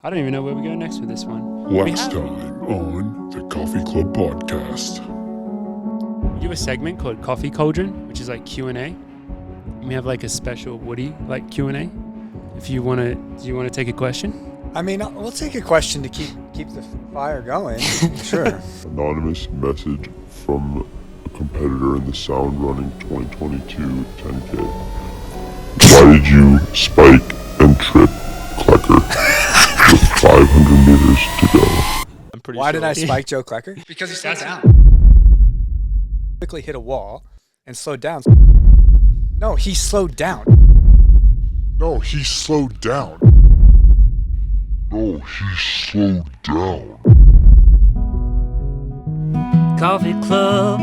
I don't even know where we're going next with this one. Last time on the Coffee Club Podcast. We do a segment called Coffee Cauldron, which is like Q&A. We have like a special Woody like Q&A. If you want to, do you want to take a question? I mean, we'll take a question to keep the fire going. Sure. Anonymous message from a competitor in the Sound Running 2022 10K. Why did you spike and trip Klecker with 500 meters to go? I'm pretty Why sure. did I spike Joe Klecker? Because he slowed down. Quickly hit a wall and slowed down. No, he slowed down. No, he slowed down. No, he slowed down. Coffee club,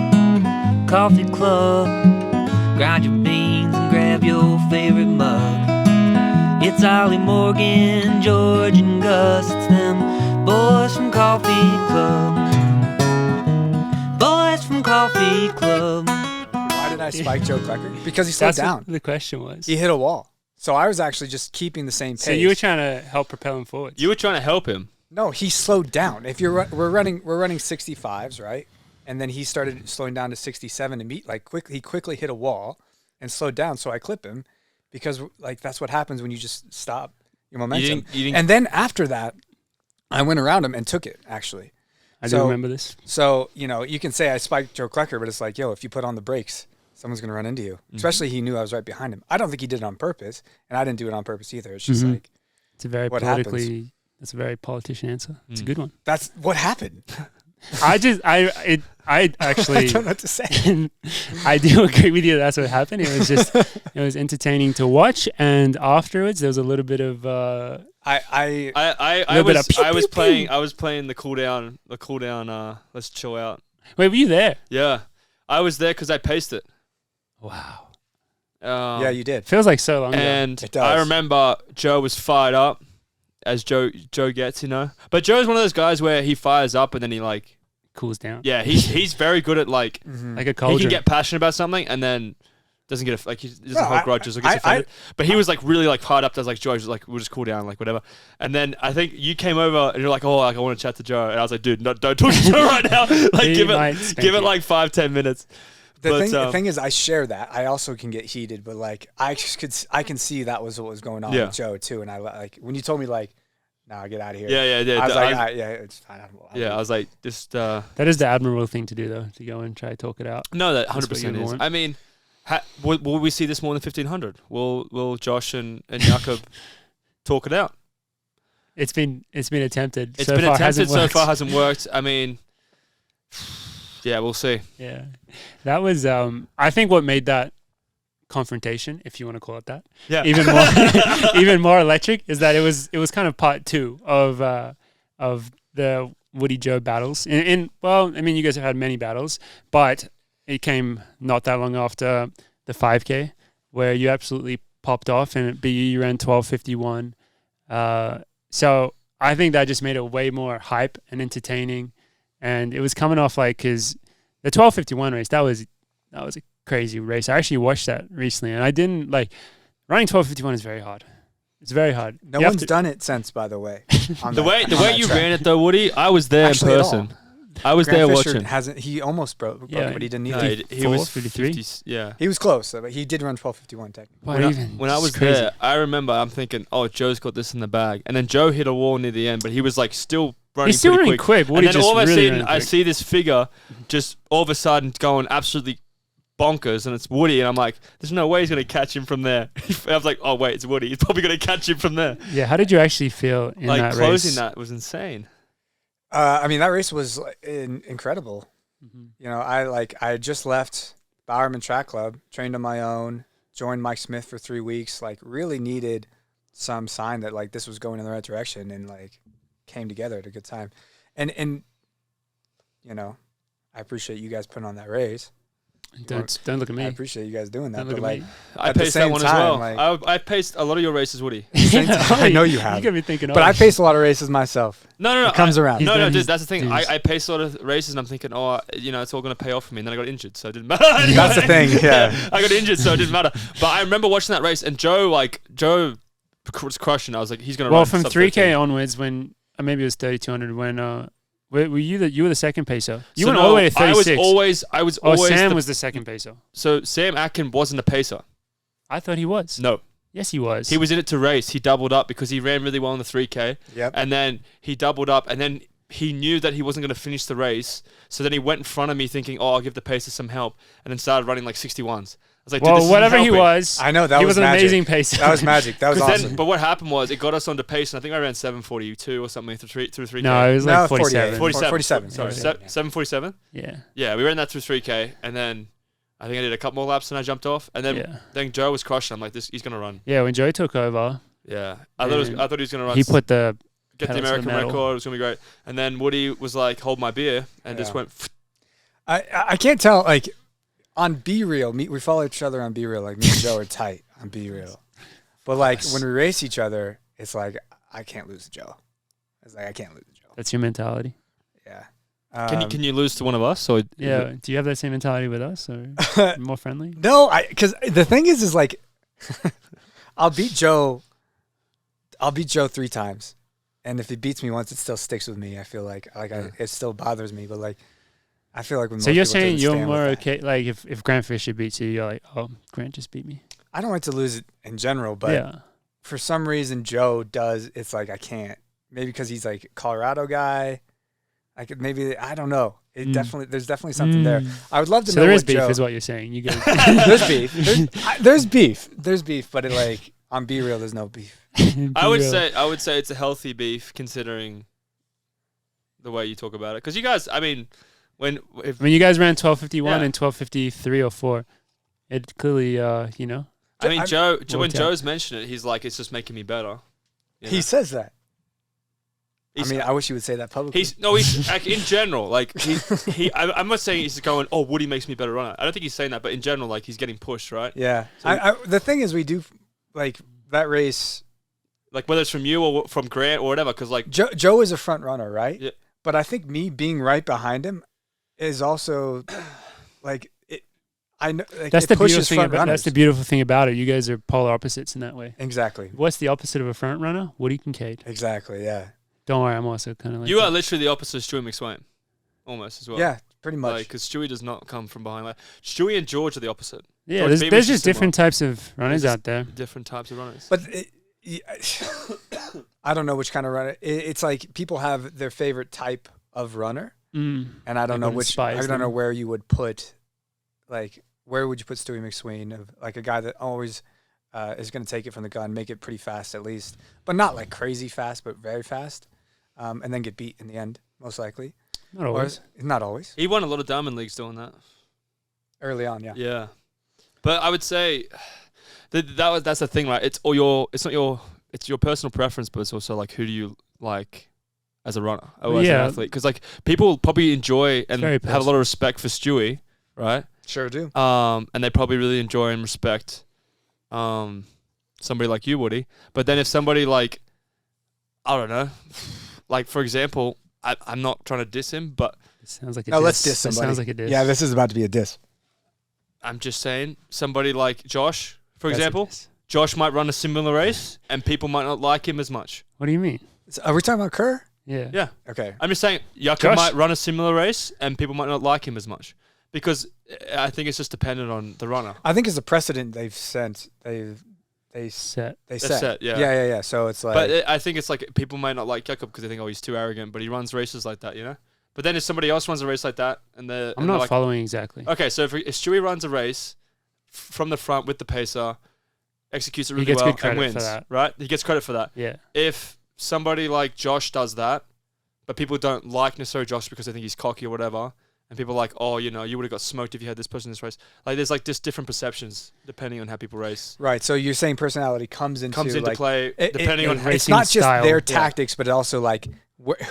grind your beans and grab your favorite mug. It's Ollie Morgan, George and Gus, it's them boys from Coffee Club. Boys from Coffee Club. Why did I spike Joe Klecker? Because he slowed That's down. what the question was. He hit a wall. So I was actually just keeping the same pace. So you were trying to help propel him forward. You were trying to help him. No, he slowed down. If we're running 65s, right? And then he started slowing down to 67 to meet he quickly hit a wall and slowed down. So I clip him because like that's what happens when you just stop your momentum. You didn't, and then after that, I went around him and took it actually. I do remember this. So, you can say I spiked Joe Klecker, but it's like, if you put on the brakes, someone's going to run into you. Mm-hmm. Especially he knew I was right behind him. I don't think he did it on purpose, and I didn't do it on purpose either. It's just like, it's a very politically, that's a very politician answer. It's a good one. That's what happened. I actually, I don't know what to say. I do agree with you. That's what happened. It was just, it was entertaining to watch. And afterwards there was a little bit of, I was playing the cool down, let's chill out. Wait, were you there? Yeah. I was there because I paced it. Wow. Yeah, you did. Feels like so long ago. And It does. I remember Joe was fired up, as Joe gets, But Joe's one of those guys where he fires up and then he like cools down. Yeah, he's very good at like like a cauldron. He can get passionate about something and then doesn't get he doesn't hold grudges or gets offended. But he was like really like fired up. I was like, Joe, like we'll just cool down, like whatever. And then I think you came over and you're like, oh, like I want to chat to Joe. And I was like, dude, no, don't talk to Joe right now. Like give it like 5-10 minutes. The thing is, I share that. I also can get heated, but like I can see that was what was going on with Joe too. And I like when you told me like, nah, get out of here. Yeah. I was like, it's fine. I was like, just. That is the admirable thing to do, though, to go and try to talk it out. No, that 100% is. I mean, will we see this more than 1,500? Will Josh and Jakob talk it out? It's been attempted. It's been attempted. So far, hasn't worked. I mean. Yeah, we'll see. Yeah, that was. I think what made that confrontation, if you want to call it that, even more electric, is that it was kind of part two of the Woody Joe battles. Well, I mean, you guys have had many battles, but it came not that long after the 5K where you absolutely popped off, and at BU you ran 12:51. So I think that just made it way more hype and entertaining. And it was coming off because the 12:51 race, that was a crazy race. I actually watched that recently, and I didn't running 12:51 is very hard. It's very hard. No one's done it since, by the way. The way you ran it though, Woody, I was there in person. I was Grant there Fisher watching. He almost broke it, but he didn't either. He was 53. Yeah, he was close, but he did run 12:51 technically. When I was there, I remember I'm thinking, oh, Joe's got this in the bag, and then Joe hit a wall near the end, but he was like still. He's still running quick. And then all of a sudden, I see this figure just all of a sudden going absolutely bonkers, and it's Woody, and I'm like, there's no way he's going to catch him from there. I was like, oh, wait, it's Woody. He's probably going to catch him from there. Yeah, how did you actually feel in that race? Closing that was insane. I mean, that race was incredible. Mm-hmm. I had just left Bowerman Track Club, trained on my own, joined Mike Smith for 3 weeks, really needed some sign that this was going in the right direction, and came together at a good time. And I appreciate you guys putting on that race. Don't look at me. I appreciate you guys doing that. Don't look at me. I paced that one as well. I paced a lot of your races, Woody. I know you have. You got me thinking. But I paced a lot of races myself. No. It comes around. No, dude, that's the thing. I paced a lot of races, and I'm thinking, it's all going to pay off for me. And then I got injured, so it didn't matter. That's the thing, yeah. I got injured, so it didn't matter. But I remember watching that race, and Joe was crushing. I was like, he's gonna Well, run from sub 3K 13. onwards, when maybe it was 3200 when were you were the second pacer? You So went all the way to 36. I was always Sam was the second pacer. So Sam Atkin wasn't a pacer. I thought he was. No. Yes, he was. He was in it to race. He doubled up because he ran really well in the 3K. Yep. And then he doubled up, and then he knew that he wasn't going to finish the race. So then he went in front of me thinking, I'll give the pacer some help, and then started running like 61s. I was like, well, dude, whatever he helping. was, I know that he was an magic. amazing pacer. That was magic. That was awesome. But what happened was it got us onto pace, and I think I ran 7:42 or something through 3K. No, it was like 47. 47. Sorry, 7:47. Yeah. Yeah, we ran that through 3K, and then I think I did a couple more laps, and I jumped off, and then Joe was crushing. I'm like, he's gonna run. Yeah, when Joe took over, Yeah, I thought he was gonna run. He put the get the pedal to American metal. record. It was gonna be great. And then Woody was like, hold my beer, and just went. I can't tell, like, on Be Real, we follow each other on Be Real. Like, me and Joe are tight on Be Real. But, like, when we race each other, it's like, I can't lose to Joe. It's like, I can't lose to Joe. That's your mentality. Yeah. Can you lose to one of us? Or Yeah. Do you have that same mentality with us, or more friendly? No, because the thing is like, I'll beat Joe 3 times. And if he beats me once, it still sticks with me. I feel like it still bothers me. But, like, I feel like when So most you're people saying doesn't you're stand with more that. okay? Like if Grant Fisher beats you, you're like, oh, Grant just beat me. I don't like to lose it in general, but yeah. for some reason Joe does. It's like I can't. Maybe because he's like a Colorado guy. Maybe I don't know. There's definitely something there. I would love to So know there is what beef, Joe. is what you're saying. You get There's beef. There's beef, but on Be Real, there's no beef. I would say it's a healthy beef considering the way you talk about it. Because you guys, I mean, when you guys ran 12:51 Yeah. and 12:53 or 4, it clearly you know. I mean, when tell. Joe's mentioned it, he's like, it's just making me better. You He know? says that. He's- I mean, I wish he would say that publicly. He's like, in general, like I'm not saying he's going, oh, Woody makes me a better runner. I don't think he's saying that, but in general, like he's getting pushed, right? Yeah. So The thing is, we do like that race. like whether it's from you or from Grant or whatever, because like Joe is a front runner, right? Yeah. But I think me being right behind him is also like it. I know like, That's it the beautiful pushes thing. front runners. That's the beautiful thing about it. You guys are polar opposites in that way. Exactly. What's the opposite of a front runner? Woody Kincaid. Exactly. Yeah. Don't worry, I'm also kind of like you that. are literally the opposite of Stewie McSwain, almost as well. Yeah. Pretty much. Like, because Stewie does not come from behind. Like, Stewie and George are the opposite. Yeah, George there's Beamer's just similar. different types of runners There's out there. Different types of runners. But I don't know which kind of runner. It's like people have their favorite type of runner, and I don't know which. I don't know where you would put, like, where would you put Stewie McSwain of like a guy that always is going to take it from the gun, make it pretty fast at least, but not like crazy fast, but very fast, and then get beat in the end, most likely. Not always. Not always. He won a lot of diamond leagues doing that. Early on, yeah. Yeah, but I would say that's the thing, right? It's your personal preference, but it's also like who do you like as a runner or as an athlete? Because like people probably enjoy and have a lot of respect for Stewie, right? Sure do. And they probably really enjoy and respect somebody like you, Woody. But then if somebody like, I don't know, like for example, I'm not trying to diss him, but It sounds like a No, diss. let's diss somebody. It sounds like a diss. Yeah, this is about to be a diss. I'm just saying somebody like Josh, for That's a example, diss. Josh might run a similar race and people might not like him as much. What do you mean? Are we talking about Kerr? Yeah. Yeah. Okay. I'm just saying Yucca Josh- might run a similar race and people might not like him as much because I think it's just dependent on the runner. I think it's a precedent they've sent. They Set. set, yeah. Yeah. So it's like. But I think it's like people might not like Jakob because they think, oh, he's too arrogant, but he runs races like that, you know? But then if somebody else runs a race like that and they're... I'm and not they're like, following exactly. okay, so if Stewie runs a race from the front with the pacer, executes it really gets well good credit and wins, for that. right? He gets credit for that. Yeah. If somebody like Josh does that, but people don't like necessarily Josh because they think he's cocky or whatever, and people are like, oh, you know, you would have got smoked if you had this person in this race. Like, there's like just different perceptions depending on how people race. Right. So you're saying personality comes into like, play depending on it's racing not just style. their Yeah. tactics, but also like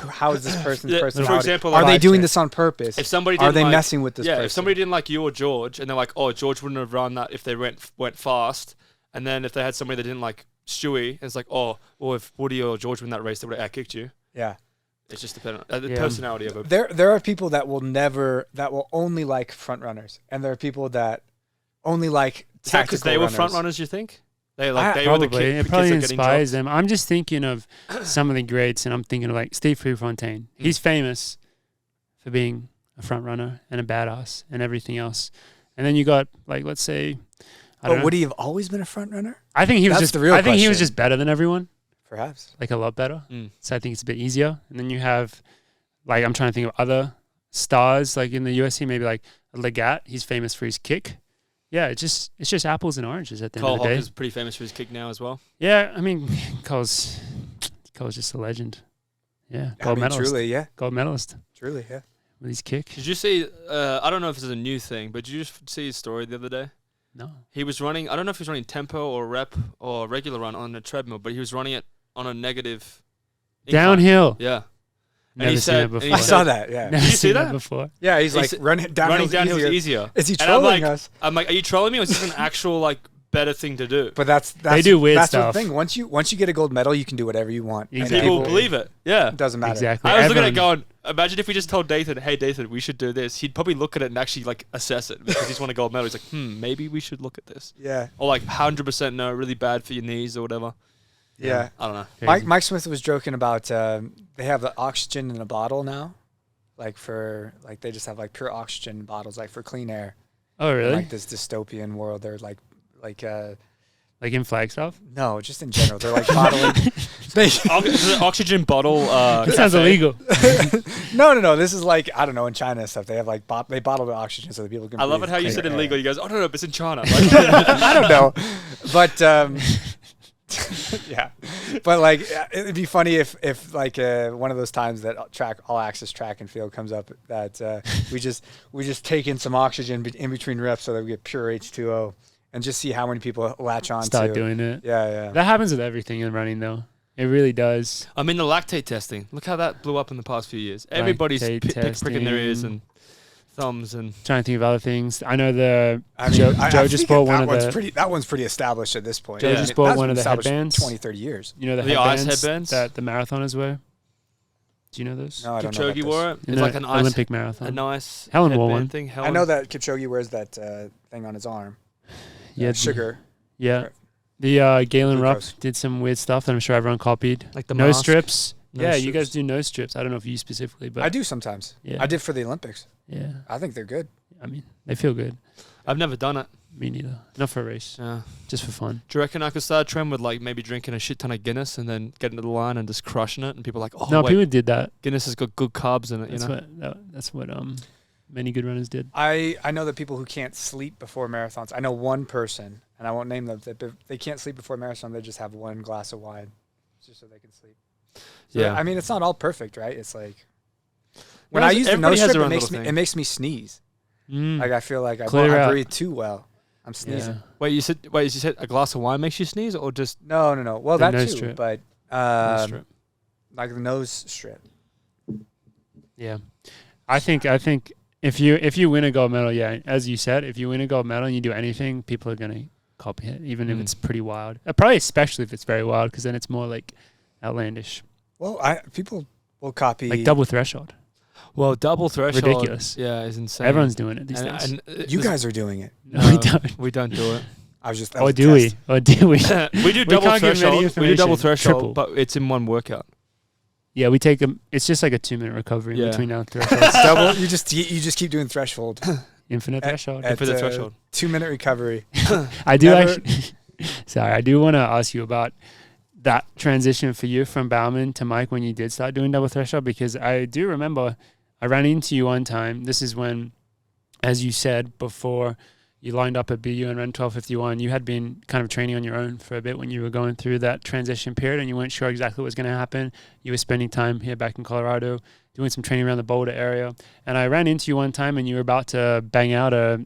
how is this person's Yeah, for personality? example, are like- they doing this on purpose? If somebody are didn't they like, messing with this yeah, person? if somebody didn't like you or George, and they're like, oh, George wouldn't have run that if they went fast, and then if they had somebody that didn't like Stewie, it's like, oh, well, if Woody or George win that race, they would have outkicked you. Yeah. It's just dependent on the Yeah. personality of it. There are people that will only like front runners, and there are people that only like Is that tactical because they were runners. front runners, you think? They were the Probably. It kids probably that getting inspires jobs. them. I'm just thinking of some of the greats, and I'm thinking of like Steve Prefontaine. He's famous for being a front runner and a badass and everything else. And then you got like, let's say, I don't know. Would he have always been a front runner? I think he was That's just the real I think he was question. just better than everyone, Perhaps. like a lot better. Mm. So I think it's a bit easier. And then you have, like, I'm trying to think of other stars like in the UFC, maybe like Legat. He's famous for his kick. Yeah, it's just apples and oranges at the Cole end of the day. Hawker's pretty famous for his kick now as well. Yeah, I mean, Cole's just a legend. Yeah, gold medalist. Truly, yeah. Gold medalist Truly, yeah. with his kick. Did you see? I don't know if this is a new thing, but did you just see his story the other day? No. He was running. I don't know if he was running tempo or rep or regular run on a treadmill, but he was running it on a negative incline. Downhill. Yeah. Never he seen said- it and before. he I said- saw that, yeah. Never Did you see seen that? before? Yeah, he's He like, said- running Running downhill downhill is is easier. easier. Is he And I'm trolling like, us? are you trolling me or is this an actual like better thing to do? But that's They do weird that's stuff. the thing. Once you get a gold medal, you can do whatever you want. and Exactly. People believe it. Yeah. It doesn't matter. Exactly. I was looking at it Everyone- going, imagine if we just told Dathan, hey, Dathan, we should do this. He'd probably look at it and actually like assess it because he's won a gold medal. He's like, maybe we should look at this. Yeah, Or like 100% no, really bad for your knees or whatever. yeah. I don't know. Mike Smith was joking about they have the oxygen in a bottle now, like for like they just have like pure oxygen bottles like for clean air. Oh, In, really? like this dystopian world, they're like Like in Flagstaff? no, just in general, they're like bottling. They, Is it an oxygen bottle. That sounds cafe? illegal. no. This is like I don't know in China and stuff. They have like they bottle the oxygen so that people can. I love it breathe how you clean said air. illegal. You guys, oh no, it's in China. Like, I don't know, but yeah, but like it'd be funny if like one of those times that all access track and field comes up that we just take in some oxygen in between reps so that we get pure H2O and just see how many people latch on Start to. doing it. Yeah. That happens with everything in running, though. It really does. I mean, the lactate testing. Look how that blew up in the past few years. Everybody's Lactate pricking their ears testing. and thumbs and. Trying to think of other things. I know the I mean, Joe I just think bought that one of the. that one's pretty established at this point. Joe Yeah. just bought That's one been of the established headbands. 20, 30 years. You know the The ice headbands, headbands? that the marathoners wear. Do you know those? No, I don't know about Kipchoge this. wore it. In It's the like an ice, Olympic a marathon. nice Helen wore headband one. thing. I Helen. know that Kipchoge wears that thing on his arm. Yeah, Sugar. Yeah. Right. The Galen Glucose. Rupp did some weird stuff that I'm sure everyone copied. Like the nose mask. strips. Nose Yeah, you guys strips. do nose strips. I don't know if you specifically, but I do sometimes. Yeah. I did for the Olympics. Yeah, I think they're good. I mean they feel good. I've never done it. Me neither. Not for a race, Yeah. just for fun. Do you reckon I could start a trend with like maybe drinking a shit ton of Guinness and then getting to the line and just crushing it and people are like, oh no, wait, people did that. Guinness has got good carbs in it, you That's know? that's what many good runners did. I know that people who can't sleep before marathons. I know one person, and I won't name them. That they can't sleep before a marathon. They just have one glass of wine, just so they can sleep. So, Yeah. I mean, it's not all perfect, right? It's like when I use the everybody nose has strip, their own little thing. it makes me sneeze. Mm. Like I feel like I Clear out. breathe too well. I'm sneezing. Yeah. Wait, you said a glass of wine makes you sneeze or just No. Well, The that nose too, strip. but nose strip? like the nose strip. Yeah, I think if you win a gold medal, yeah, as you said, if you win a gold medal and you do anything, people are gonna copy it, even if Mm. it's pretty wild. Probably especially if it's very wild, because then it's more like outlandish, Well, people will copy. like double threshold. Well, double threshold. Ridiculous. Yeah, is insane. Everyone's doing it these and, days. you guys are doing it. No, we don't. We don't do it. I was just. that Or was a do we? test. Or do we? We do double can't give any threshold. We do double information. threshold, Triple. but it's in one workout. Yeah, we take them. It's just like a 2-minute recovery Yeah. in between our thresholds. Double. You just keep doing threshold. Infinite threshold. At, For the threshold. 2-minute recovery. I do Never- actually. Sorry, I do want to ask you about that transition for you from Bauman to Mike when you did start doing double threshold, because I do remember I ran into you one time. This is when, as you said before, you lined up at BU and ran 12:51. You had been kind of training on your own for a bit when you were going through that transition period, and you weren't sure exactly what was going to happen. You were spending time here back in Colorado, doing some training around the Boulder area. And I ran into you one time, and you were about to bang out a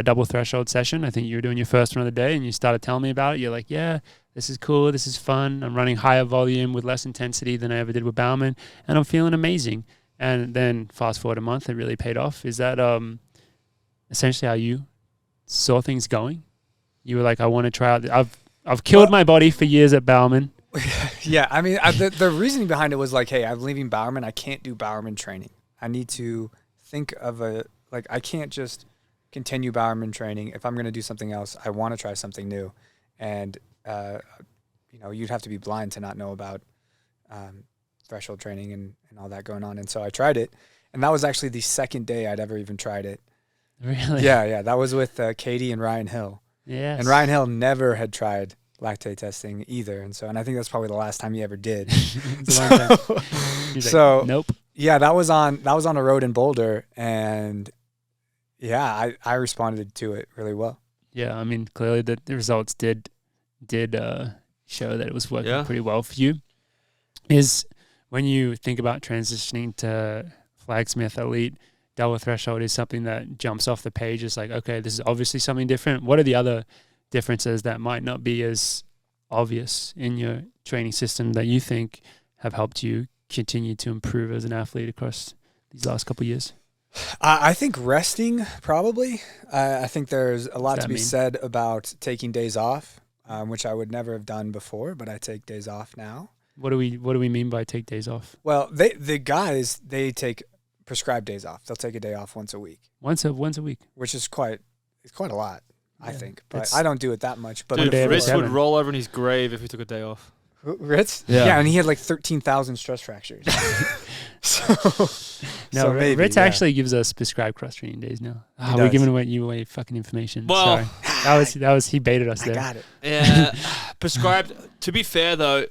double threshold session. I think you were doing your first one of the day, and you started telling me about it. You're like, yeah, this is cool. This is fun. I'm running higher volume with less intensity than I ever did with Bauman, and I'm feeling amazing. And then fast forward a month, it really paid off. Is that essentially how you saw things going? You were like, I want to try out. I've killed my body for years at Bauman. Yeah, I mean, the reasoning behind it was like, hey, I'm leaving Bowerman. I can't do Bowerman training. I need to think of I can't just continue Bowerman training. If I'm going to do something else, I want to try something new. And you'd have to be blind to not know about threshold training and all that going on. And so I tried it, and that was actually the second day I'd ever even tried it. Really? Yeah. That was with Katie and Ryan Hill. Yeah. And Ryan Hill never had tried lactate testing either, and I think that's probably the last time he ever did. It's a long time. He's like, nope. Yeah, that was on a road in Boulder, and yeah, I responded to it really well. Yeah, I mean, clearly the results did show that it was working pretty well for you. Is when you think about transitioning to Flagsmith Elite, double threshold is something that jumps off the page. It's like, okay, this is obviously something different. What are the other differences that might not be as obvious in your training system that you think have helped you continue to improve as an athlete across these last couple of years? I think resting, probably. I think there's a lot to be said about taking days off, which I would never have done before, but I take days off now. What do we mean by take days off? Well, the guys, they take prescribed days off. They'll take a day off once a week. Once a week, which is quite a lot. I think, but I don't do it that much. But Ritz would roll over in his grave if he took a day off. Ritz? Yeah, and he had like 13,000 stress fractures. Maybe, Ritz actually gives us prescribed cross training days now. We're giving away fucking information. Well, sorry. That was he baited us there. I got it. Yeah, prescribed. To be fair though,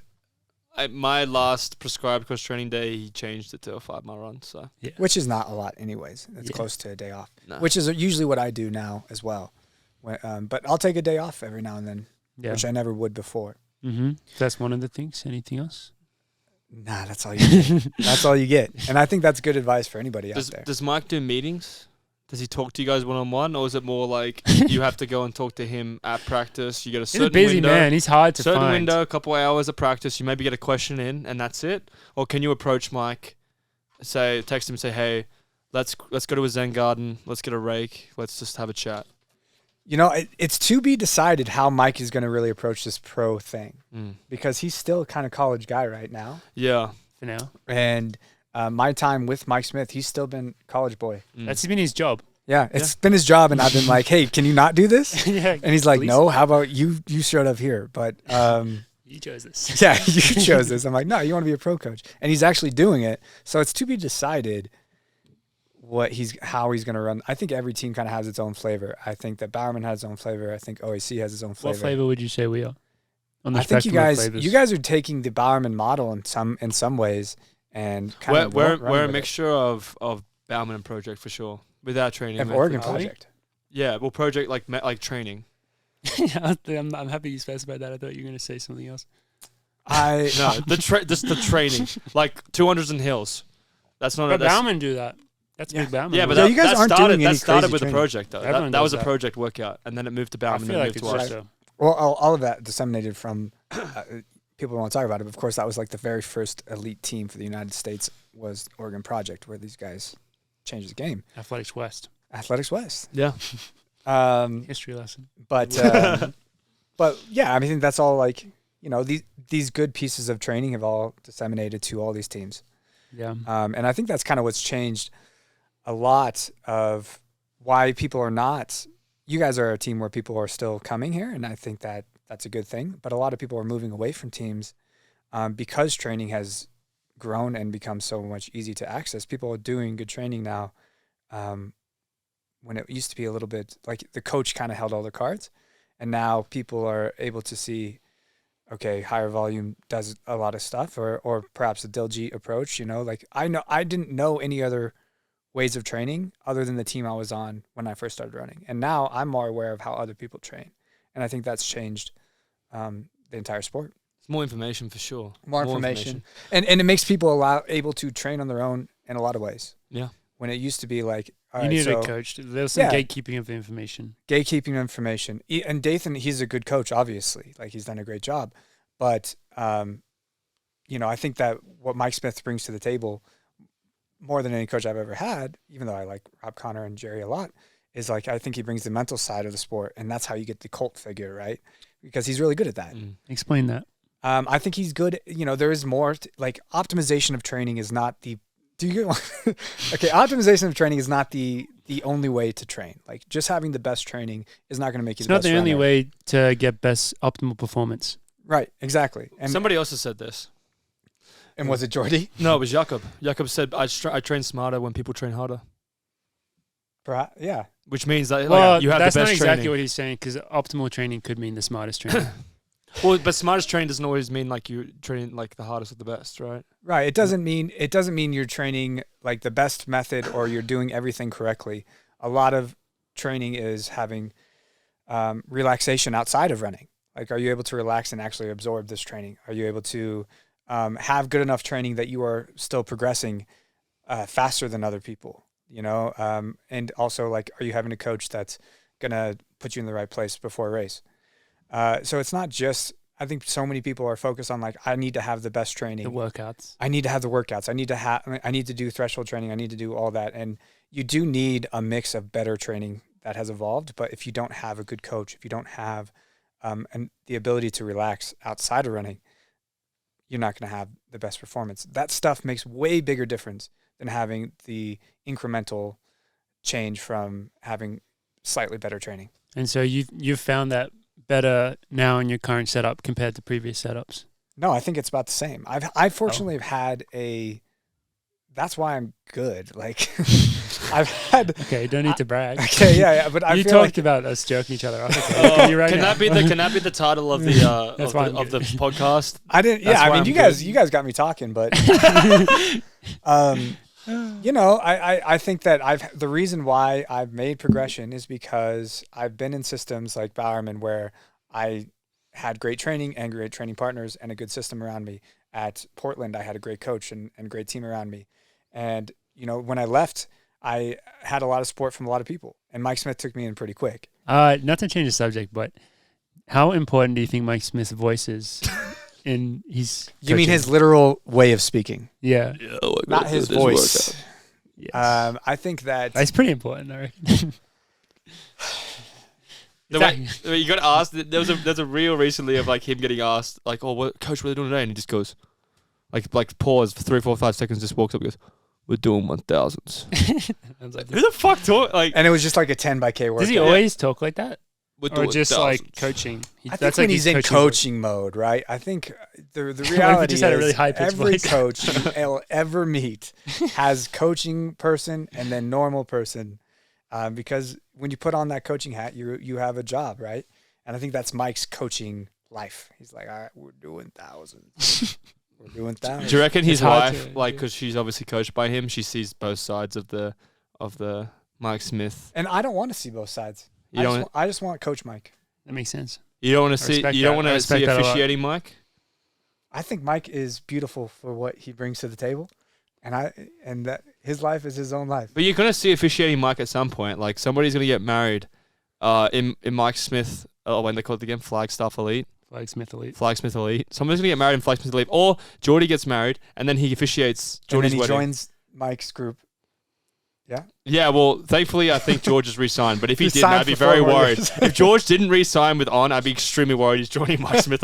my last prescribed cross training day, he changed it to a 5-mile run. So which is not a lot, anyways. It's close to a day off, which is usually what I do now as well. But I'll take a day off every now and then, which I never would before. Mm-hmm. That's one of the things. Anything else? Nah, that's all you get. That's all you get. And I think that's good advice for anybody out there. Does Mike do meetings? Does he talk to you guys one-on-one? Or is it more like you have to go and talk to him at practice? You get a certain window. He's a busy man. He's hard to find. Certain window, a couple of hours of practice. You maybe get a question in, and that's it? Or can you approach Mike, text him, say, hey, let's go to a Zen garden. Let's get a rake. Let's just have a chat. It's to be decided how Mike is going to really approach this pro thing because he's still a kind of college guy right now. Yeah. For now. And my time with Mike Smith, he's still been college boy. That's been his job. Yeah, it's been his job, and I've been like, hey, can you not do this? And he's like, no, how about you showed up here? But you chose this. Yeah, you chose this. I'm like, no, you want to be a pro coach. And he's actually doing it. So it's to be decided how he's going to run. I think every team kind of has its own flavor. I think that Bowerman has its own flavor. I think OAC has its own flavor. What flavor would you say we are? I think you guys are taking the Bowerman model in some ways and kind of we're a mixture of Bowerman and Project for sure. With our training. And Oregon Project. Yeah, well, Project like training. I'm happy you specified that. I thought you were going to say something else. The training, like 200s and hills. That's not. But Bowerman do that. That's big Bowerman. Yeah, but you guys aren't doing any that started crazy with training. the project though. That was a project workout, and then it moved to Bowerman. I feel like it's just well, all of that disseminated from people want to talk about it. But of course, that was like the very first elite team for the United States was Oregon Project, where these guys changed the game. Athletics West. Yeah. History lesson. But yeah, I mean, that's all like these good pieces of training have all disseminated to all these teams. Yeah. And I think that's kind of what's changed a lot of why people are not. You guys are a team where people are still coming here, and I think that that's a good thing. But a lot of people are moving away from teams because training has grown and become so much easy to access. People are doing good training now when it used to be a little bit like the coach kind of held all the cards, and now people are able to see, okay, higher volume does a lot of stuff, or perhaps a Diljit approach. Like I didn't know any other ways of training other than the team I was on when I first started running. And now I'm more aware of how other people train. And I think that's changed the entire sport. It's more information for sure. More information. And it makes people able to train on their own in a lot of ways. Yeah. When it used to be like, you needed a coach. There was some gatekeeping of the information. Gatekeeping information. And Dathan, he's a good coach, obviously. Like, he's done a great job. But, I think that what Mike Smith brings to the table, more than any coach I've ever had, even though I like Rob Connor and Jerry a lot, is like, I think he brings the mental side of the sport, and that's how you get the cult figure, right? Because he's really good at that. Explain that. I think he's good. There is more like optimization of training is not the. Okay, optimization of training is not the the only way to train. Like just having the best training is not going to make you It's the not best the only runner. way to get best optimal performance. Right, exactly. And Somebody else has said this. and was it Jordy? No, it was Jakob. Jakob said, I train smarter when people train harder. Perhaps, yeah. Which means that Well, you have that's the best not exactly training. what he's saying because optimal training could mean the smartest training. Well, but smartest training doesn't always mean like you train like the hardest of the best, right? Right. It doesn't mean you're training like the best method or you're doing everything correctly. A lot of training is having relaxation outside of running. Like, are you able to relax and actually absorb this training? Are you able to have good enough training that you are still progressing faster than other people? You know, and also like, are you having a coach that's gonna put you in the right place before a race? So it's not just. I think so many people are focused on like, I need to have the best training. The workouts. I need to have the workouts. I need to do threshold training. I need to do all that. And you do need a mix of better training that has evolved. But if you don't have a good coach, if you don't have and the ability to relax outside of running, you're not going to have the best performance. That stuff makes way bigger difference than having the incremental change from having slightly better training. And so you've found that better now in your current setup compared to previous setups? No, I think it's about the same. I fortunately have had that's why I'm good. Like I've had. Okay, don't need to brag. Okay, yeah, but I you feel talked like about us joking each other off. Okay, look at you right can now. that be the title of the of the podcast? I didn't. That's Yeah, I why mean, I'm you guys got me talking, but you know, I think that the reason why I've made progression is because I've been in systems like Bowerman where I had great training and great training partners and a good system around me. At Portland, I had a great coach and great team around me. And, you know, when I left, I had a lot of support from a lot of people. And Mike Smith took me in pretty quick. Not to change the subject, but how important do you think Mike Smith's voice is in his You mean coaching? his literal way of speaking, Yeah. not his voice. Yes. I think that That's pretty important, I reckon. The way you got asked. There's a reel recently of like him getting asked like, "Oh, coach, what are they doing today?" And he just goes, like pause for 3, 4, 5 seconds, just walks up and goes, "We're doing 1000s." I was like, Who the fuck talk like? and it was just like a 10 by K workout. does he always talk like that? We're Or doing just thousands. like coaching? I think when he's in coaching mode, right? I think the he reality just had a is really high-pitched every voice. coach you'll ever meet has coaching person and then normal person, because when you put on that coaching hat, you have a job, right? And I think that's Mike's coaching life. He's like, all right, we're doing thousands. We're doing thousands. Do you reckon his It's hard wife, to- like, because she's obviously coached by him, she sees both sides of the Mike Smith? And I don't want to see both sides. You I just want Coach Mike. That makes sense. don't want I to see respect you don't that. want I to respect see that a lot. officiating Mike. I think Mike is beautiful for what he brings to the table, and that his life is his own life. But you're gonna see officiating Mike at some point. Like somebody's gonna get married, in Mike Smith. When they call it again, Flagstaff Elite. Flagsmith Elite. Flagsmith Elite. Somebody's gonna get married in Flagsmith Elite, or Geordie gets married and then he officiates And then Geordie's he wedding. joins Mike's group. Yeah, well, thankfully I think George has re-signed. But if he He didn't, signed I'd be for very 4 more worried. years. If George didn't re-sign with On, I'd be extremely worried he's joining Mike Smith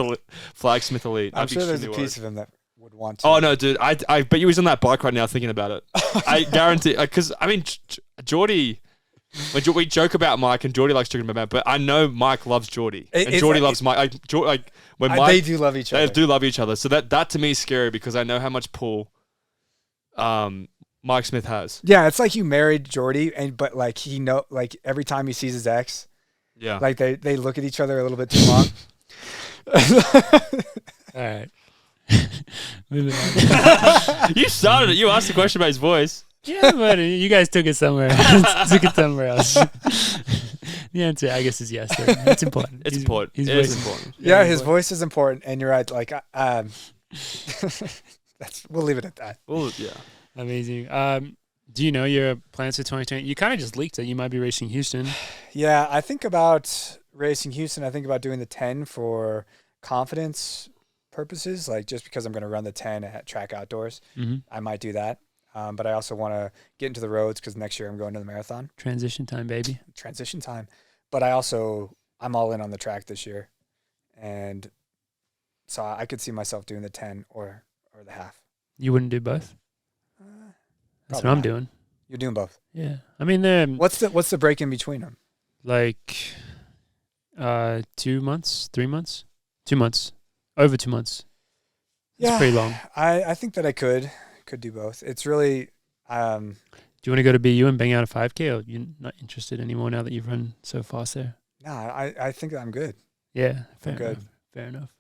Flagsmith Elite. I'm I'd be sure there's a extremely piece worried. of him that would want to. Oh no, dude! I bet you he's on that bike right now thinking about it. I guarantee, because I mean, Geordie. We joke about Mike, and Geordie likes joking about Mike, but I know Mike loves Geordie, and It's Geordie like- loves Mike. When Mike, They do love each they other. do love each other. So that to me is scary because I know how much pull, Mike Smith has. Yeah, it's like you married Jordy, but like like every time he sees his ex, Yeah, like they look at each other a little bit too long. All right. Moving on. you started it. You asked the question about his voice. Yeah, but you guys took it somewhere. Took it somewhere else. The answer, I guess, is yes. Though. It's important. It's important. His It voice is important. Yeah, his voice is important, and you're right. Like, we'll leave it at that. Well, yeah. Amazing. Do you know your plans for 2020? You kind of just leaked that you might be racing Houston. Yeah, I think about racing Houston. I think about doing the 10 for confidence purposes, like just because I'm going to run the 10 at Track Outdoors. Mm-hmm. I might do that. But I also want to get into the roads because next year I'm going to the marathon. Transition time, baby. Transition time. But I'm all in on the track this year. And so I could see myself doing the 10 or the half. You wouldn't do both? That's Probably what I'm not. doing. You're doing both. Yeah. I mean, What's the break in between them? like 2 months, 3 months, 2 months, over 2 months. It's pretty long. I think that I could do both. It's really. Do you want to go to BU and bang out a 5K, or you're not interested anymore now that you've run so fast there? No, I think that I'm good. Yeah, I'm good. Fair enough.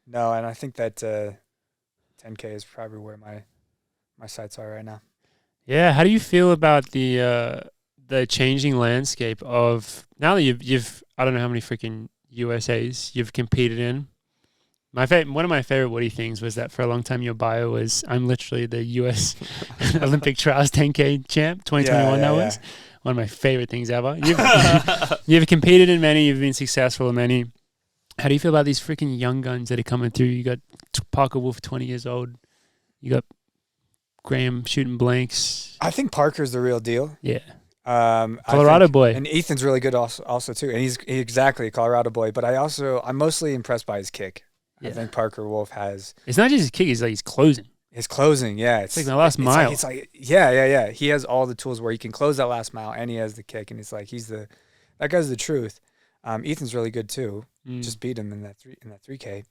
No, and I think that 10K is probably where my sights are right now. Yeah, how do you feel about the changing landscape of now that you've I don't know how many freaking USAs you've competed in? One of my favorite Woody things was that for a long time your bio was I'm literally the US Olympic Trials 10K champ 2021. Was one of my favorite things ever. You've competed in many, you've been successful in many. How do you feel about these freaking young guns that are coming through? You got Parker Wolf, 20 years old. You got Graham shooting blanks. I think Parker's the real deal. Yeah. Colorado boy. And Ethan's really good also too. And he's exactly a Colorado boy. But I'm mostly impressed by his kick. Yeah. I think Parker Wolf has. It's not just his kick; it's like he's closing. His closing, yeah, it's like the last mile. It's like yeah. He has all the tools where he can close that last mile, and he has the kick, and it's like that guy's the truth. Ethan's really good too. Just beat him in that 3K.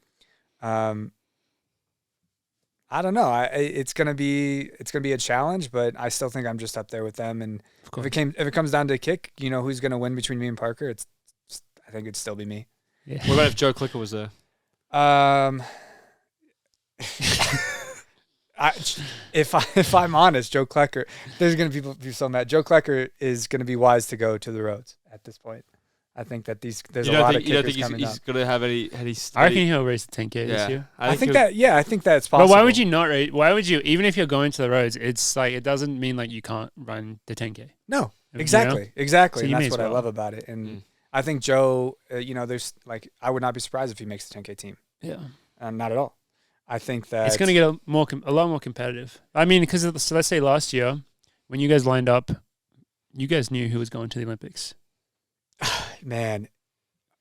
I don't know. It's gonna be a challenge, but I still think I'm just up there with them. And if it comes down to a kick, you know who's gonna win between me and Parker? I think it'd still be me. Yeah. What about if Joe Klecker was there? If I'm honest, Joe Klecker, there's gonna be so mad. Joe Klecker is gonna be wise to go to the roads at this point. I think that there's a lot of kickers coming up. He's gonna have any? I reckon he'll race the 10K this year. I think that's possible. But why would you not race? Why would you? Even if you're going to the roads, it's like it doesn't mean like you can't run the 10K. No, exactly, you know? exactly. So and that's what I love about it. And I think Joe, there's like I would not be surprised if he makes the 10K team. Yeah, not at all. I think that it's going to get a lot more competitive. I mean, because so let's say last year when you guys lined up, you guys knew who was going to the Olympics. Man,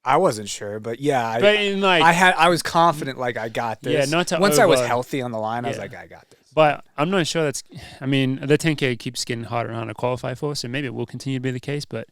I wasn't sure, but yeah, I was confident, like I got this. Yeah, once I was healthy on the line, I was like, I got this. But I'm not sure that's. I mean, the 10K keeps getting harder and harder to qualify for, so maybe it will continue to be the case. But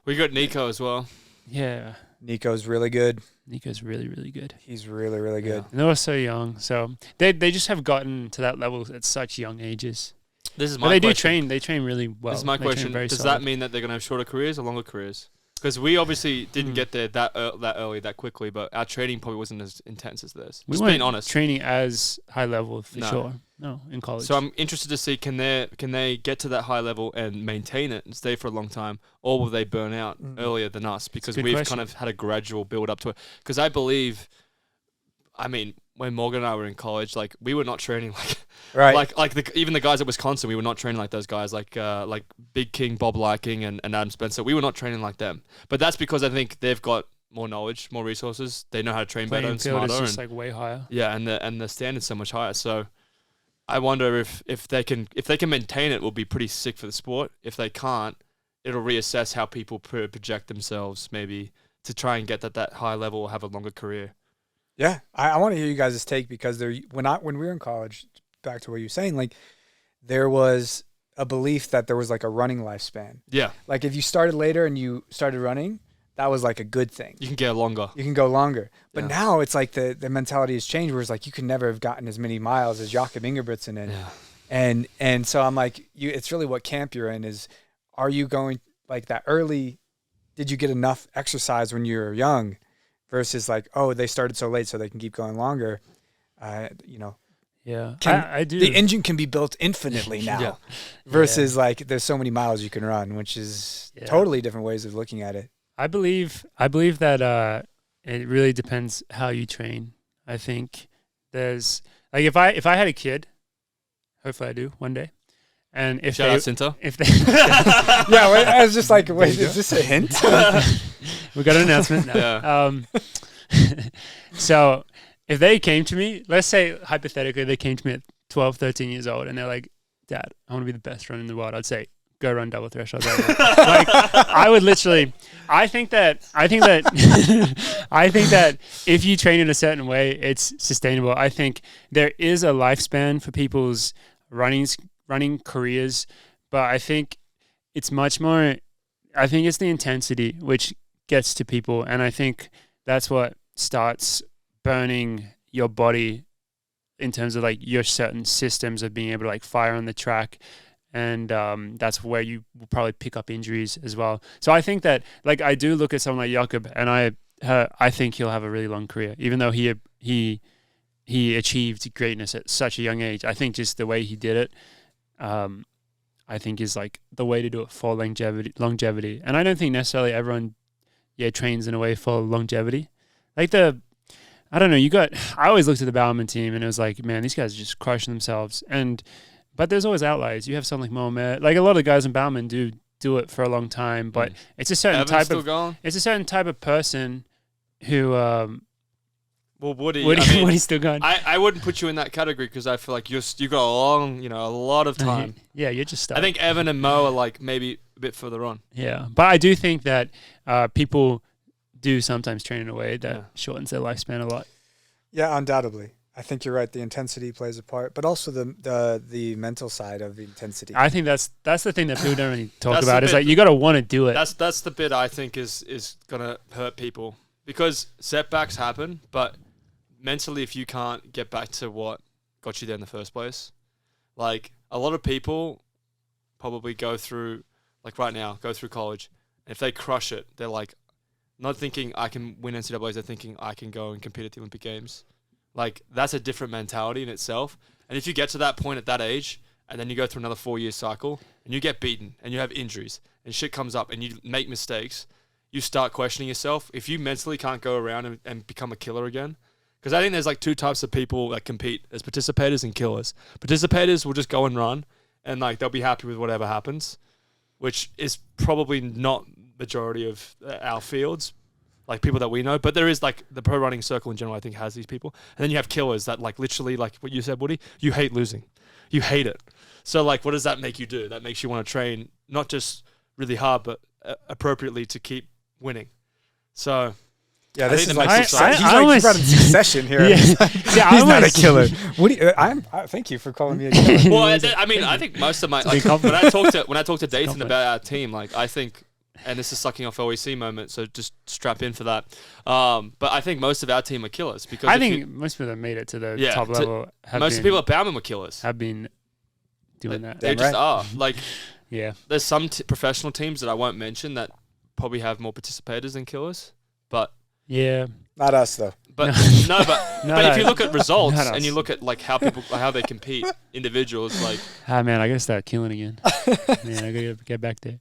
we got Nico as well. Yeah, Nico's really good. Nico's really, really good. He's really, really good. And they're all so young, so they just have gotten to that level at such young ages. This is my question. They train really well. This is my question. Does that mean that they're going to have shorter careers or longer careers? Because we obviously didn't get there that early, that quickly, but our training probably wasn't as intense as theirs. We weren't being honest. Training as high level for sure. No, in college. So I'm interested to see can they get to that high level and maintain it and stay for a long time, or will they burn out earlier than us? Because we've kind of had a gradual build up to it. Because I believe, I mean, when Morgan and I were in college, like we were not training even the guys at Wisconsin, we were not training like those guys, like Big King, Bob Liking, and Adam Spencer. We were not training like them. But that's because I think they've got more knowledge, more resources. They know how to train better and smarter. Is just like way higher. Yeah, and the standard's so much higher. So I wonder if they can maintain it, will be pretty sick for the sport. If they can't, it'll reassess how people project themselves, maybe to try and get that high level or have a longer career. Yeah, I want to hear you guys' take because when we were in college, back to what you were saying, like there was a belief that there was like a running lifespan. Yeah. Like if you started later and you started running, that was like a good thing. You can get longer. You can go longer. But now it's like the mentality has changed where it's like you can never have gotten as many miles as Jakob Ingebrigtsen in. Yeah. And so I'm like, it's really what camp you're in is, are you going like that early, did you get enough exercise when you were young versus like, oh, they started so late so they can keep going longer, Yeah, I do. The engine can be built infinitely now versus like there's so many miles you can run, which is totally different ways of looking at it. I believe that it really depends how you train. I think there's like if I had a kid, hopefully I do one day, and if shout out Cinta. If they I was just like, wait, is this a hint? We got an announcement. No. So if they came to me, let's say hypothetically they came to me at 12, 13 years old, and they're like, "Dad, I want to be the best runner in the world," I'd say, go run double threshold. Like I would literally. I think that if you train in a certain way, it's sustainable. I think there is a lifespan for people's running careers but I think it's much more. I think it's the intensity which gets to people, and I think that's what starts burning your body in terms of like your certain systems of being able to like fire on the track. And that's where you will probably pick up injuries as well. So I think that, like, I do look at someone like Jakob, and I think he'll have a really long career, even though he achieved greatness at such a young age. I think just the way he did it, I think is like the way to do it for longevity. And I don't think necessarily everyone, trains in a way for longevity. Like I don't know. I always looked at the Bowerman team, and it was like, man, these guys are just crushing themselves. But there's always outliers. You have someone like Mohamed. Like a lot of the guys in Bowerman do it for a long time, but it's a certain it's a certain type of person who. Woody's still going. I wouldn't put you in that category because I feel like you got a lot of time. Yeah, you're just stuck. I think Evan and Mo are like maybe a bit further on. Yeah, but I do think that people do sometimes train in a way that shortens their lifespan a lot. Yeah, undoubtedly. I think you're right. The intensity plays a part, but also the mental side of the intensity. I think that's the thing that people don't really talk about. Is like you got to want to do it. That's the bit I think is gonna hurt people because setbacks happen, but mentally, if you can't get back to what got you there in the first place, like a lot of people probably go through college, and if they crush it, they're like not thinking I can win NCAAs. They're thinking I can go and compete at the Olympic Games. Like, that's a different mentality in itself. And if you get to that point at that age, and then you go through another 4-year cycle, and you get beaten, and you have injuries, and shit comes up, and you make mistakes, you start questioning yourself. If you mentally can't go around and become a killer again, because I think there's like two types of people that compete. There's participators and killers. Participators will just go and run, and like they'll be happy with whatever happens, which is probably not majority of our fields. Like people that we know, but there is like the pro running circle in general, I think has these people. And then you have killers that like literally like what you said, Woody, you hate losing. You hate it. So like, what does that make you do? That makes you want to train, not just really hard, but appropriately to keep winning. So yeah, this is like he's brought in succession here. Yeah. He's not a killer. Woody, thank you for calling me a killer. Well, I mean, I think most of my like, when I talk to Dayton about our team, like I think. And this is sucking off OEC moment, so just strap in for that. But I think most of our team are killers because I think most people that made it to the top level. Most of the people at Bowman were killers. Have been doing that. They just are. Like, yeah. There's some professional teams that I won't mention that probably have more participators than killers, but yeah, not us though. But but if you look at results and you look at like how they compete, individuals like man, I gotta start killing again. Man, I gotta get back there.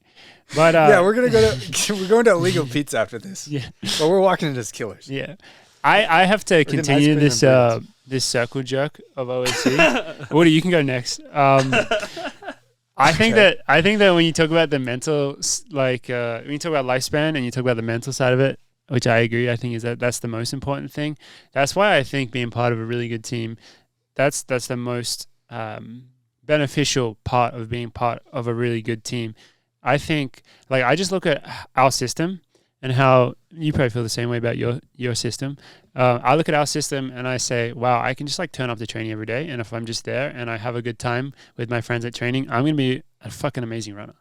But yeah, we're going to illegal pizza after this. Yeah, but we're walking into as killers. Yeah, I have to continue this circle jerk of OSC. Woody, you can go next. I think that when you talk about the mental, like when you talk about lifespan and you talk about the mental side of it, which I agree, I think that's the most important thing. That's why I think being part of a really good team, that's the most beneficial part of being part of a really good team. I think, like, I just look at our system and how you probably feel the same way about your system. I look at our system and I say, wow, I can just like turn up to training every day, and if I'm just there and I have a good time with my friends at training, I'm gonna be a fucking amazing runner,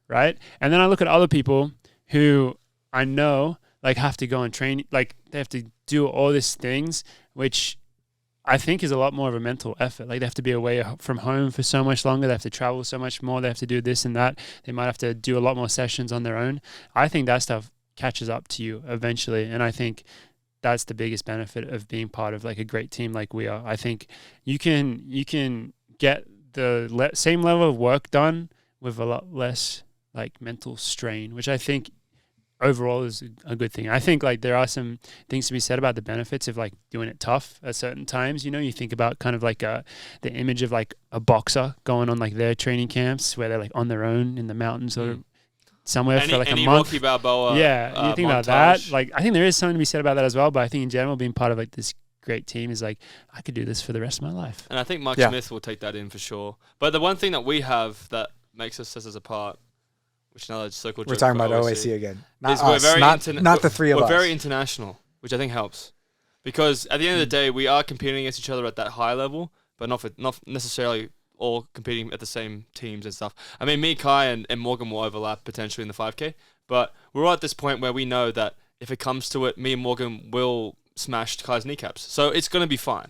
right? And then I look at other people who I know like have to go and train, like they have to do all these things, which I think is a lot more of a mental effort. Like they have to be away from home for so much longer. They have to travel so much more. They have to do this and that. They might have to do a lot more sessions on their own. I think that stuff catches up to you eventually. And I think that's the biggest benefit of being part of like a great team like we are. I think you can get the same level of work done with a lot less like mental strain, which I think overall is a good thing. I think like there are some things to be said about the benefits of like doing it tough at certain times. You know, you think about kind of like the image of like a boxer going on like their training camps where they're like on their own in the mountains or somewhere for like a month. Rocky Balboa, yeah, you think about that. Like I think there is something to be said about that as well. But I think in general, being part of like this great team is like I could do this for the rest of my life. And I think Mike Smith will take that in for sure. But the one thing that we have that makes us set us apart, which now circle. We're talking about OAC again. Not us, not the three of us. We're very international, which I think helps. Because at the end of the day, we are competing against each other at that high level, but not necessarily all competing at the same teams and stuff. I mean, me, Kai, and Morgan will overlap potentially in the 5K, but we're all at this point where we know that if it comes to it, me and Morgan will smash Kai's kneecaps. So it's going to be fine.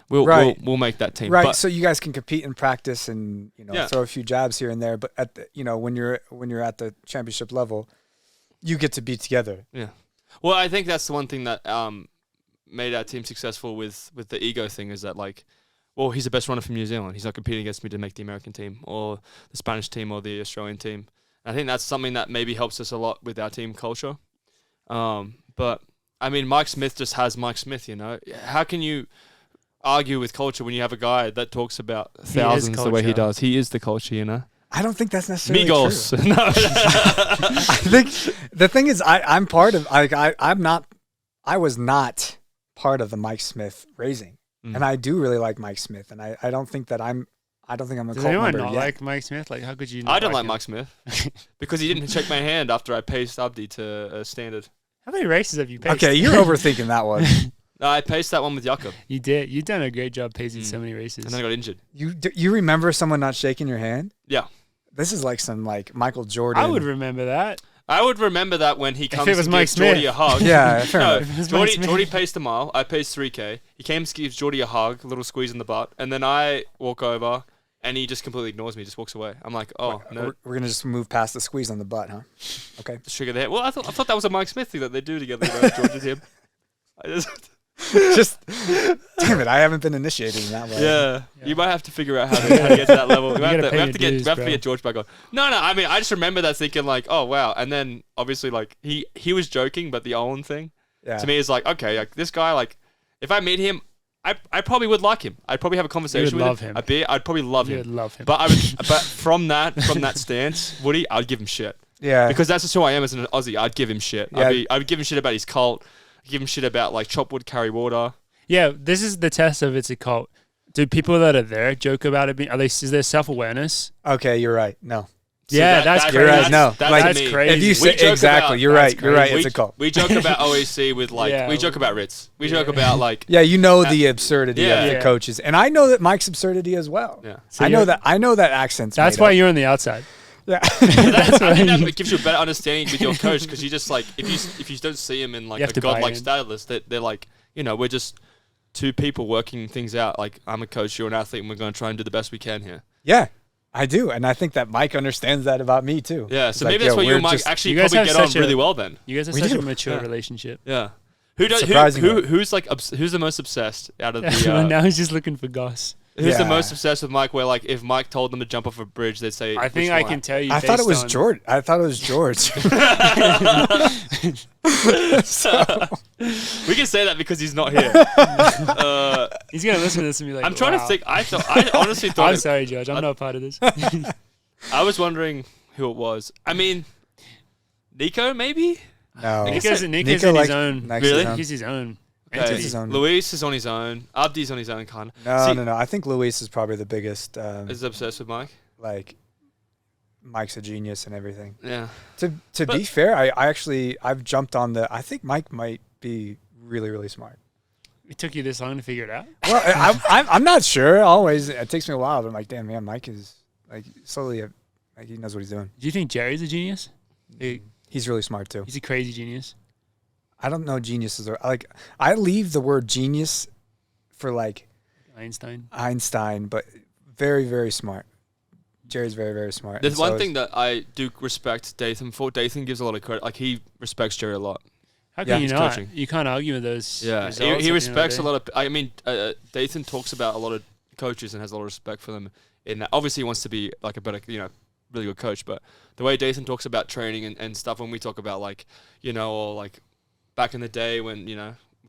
We'll make that team. Right. But so you guys can compete in practice and throw a few jabs here and there. But at the, when you're at the championship level, you get to be together. Yeah. Well, I think that's the one thing that made our team successful with the ego thing is that like, well, he's the best runner from New Zealand. He's not competing against me to make the American team or the Spanish team or the Australian team. I think that's something that maybe helps us a lot with our team culture. But I mean, Mike Smith just has Mike Smith. How can you argue with culture when you have a guy that talks about thousands the way he does? He is the culture, I don't think that's necessarily Migos. true. No. I think the thing is, I'm part of. I was not part of the Mike Smith raising, and I do really like Mike Smith, and I don't think that I'm. I don't think I'm a Does cult anyone member not yet. like Mike Smith? Like, how could you not I don't like him? Mike Smith because he didn't shake my hand after I paced Abdi to a standard. How many races have you paced? Okay, you're overthinking that one. No, I paced that one with Jakob. You did. You've done a great job pacing so many races. And then I got injured. You remember someone not shaking your hand? Yeah. This is like some Michael Jordan. I would remember that. I would remember that when he comes it was to Mike give Geordie Smith. a hug. Yeah, fair No, enough. Geordie paced a mile. I paced 3K. He came to give Geordie a hug, a little squeeze in the butt, and then I walk over, and he just completely ignores me, just walks away. I'm like, oh, no. We're going to just move past the squeeze on the butt, huh? Okay. Sugar the head. Well, I thought that was a Mike Smith thing that they do together, George and him. Just, damn it, I haven't been initiated in that way. Yeah. You might have to figure out how to get to that level. We have to dues, get George back on. No, I mean, I just remember that thinking like, oh, wow. And then, obviously, like, he was joking, but the Owen thing, to me, is like, okay, like, this guy, like, if I meet him, I probably would like him. I'd probably have a conversation with him. A beer. I'd probably love him. You'd love him. But from that stance, Woody, I'd give him shit. Yeah. Because that's just who I am as an Aussie. I'd give him shit. Yeah. I would give him shit about his cult. I'd give him shit about like chop wood, carry water. Yeah, this is the test of it's a cult. Do people that are there joke about it? Is there self-awareness? Okay, you're right. No. Yeah, that's crazy. You're right. No, that's crazy. If you say exactly, you're right. You're right. It's a cult. We joke about OEC with like we joke about Ritz. We joke about like the absurdity of the Yeah. coaches, and I know that Mike's absurdity as well. Yeah. So I know that accent's. That's made why up. you're on the outside. Yeah. I think that gives you a better understanding with your coach because you just like if you don't see him in like a godlike status, that they're like we're just two people working things out. Like I'm a coach, you're an athlete, and we're going to try and do the best we can here. Yeah, I do, and I think that Mike understands that about me too. Yeah, so maybe that's why you and Mike actually probably get on really well then. You guys have such a mature relationship. Yeah. Who's the most obsessed out of the? Well, now he's just looking for Goss. Who's the most obsessed with Mike? Where like if Mike told them to jump off a bridge, they'd say. I think I can tell you. I thought it was George. So, we can say that because he's not here. He's gonna listen to this and be like, I'm trying to think. I honestly thought. I'm sorry, George. I'm not part of this. I was wondering who it was. I mean, Nico maybe. No, Nico's in his own. Really? He's his own. Okay. His own. Luis is on his own. Abdi's on his own kind of. No. I think Luis is probably the biggest. Is obsessed with Mike. Like, Mike's a genius and everything. Yeah. To be fair, I've jumped on I think Mike might be really, really smart. It took you this long to figure it out? Well, I'm not sure. Always, it takes me a while, but I'm like, damn, man, Mike is like slowly, like he knows what he's doing. Do you think Jerry's a genius? He's really smart too. He's a crazy genius. I don't know geniuses are like. I leave the word genius for like Einstein, but very, very smart. Jerry's very, very smart. There's one thing that I do respect Dathan for. Dathan gives a lot of credit. Like he respects Jerry a lot. How can you not? Coaching. You can't argue with those. Yeah, results he respects a lot of. I mean, Dathan talks about a lot of coaches and has a lot of respect for them. In that, obviously, he wants to be like a better, really good coach. But the way Dathan talks about training and stuff, when we talk about like, or like back in the day when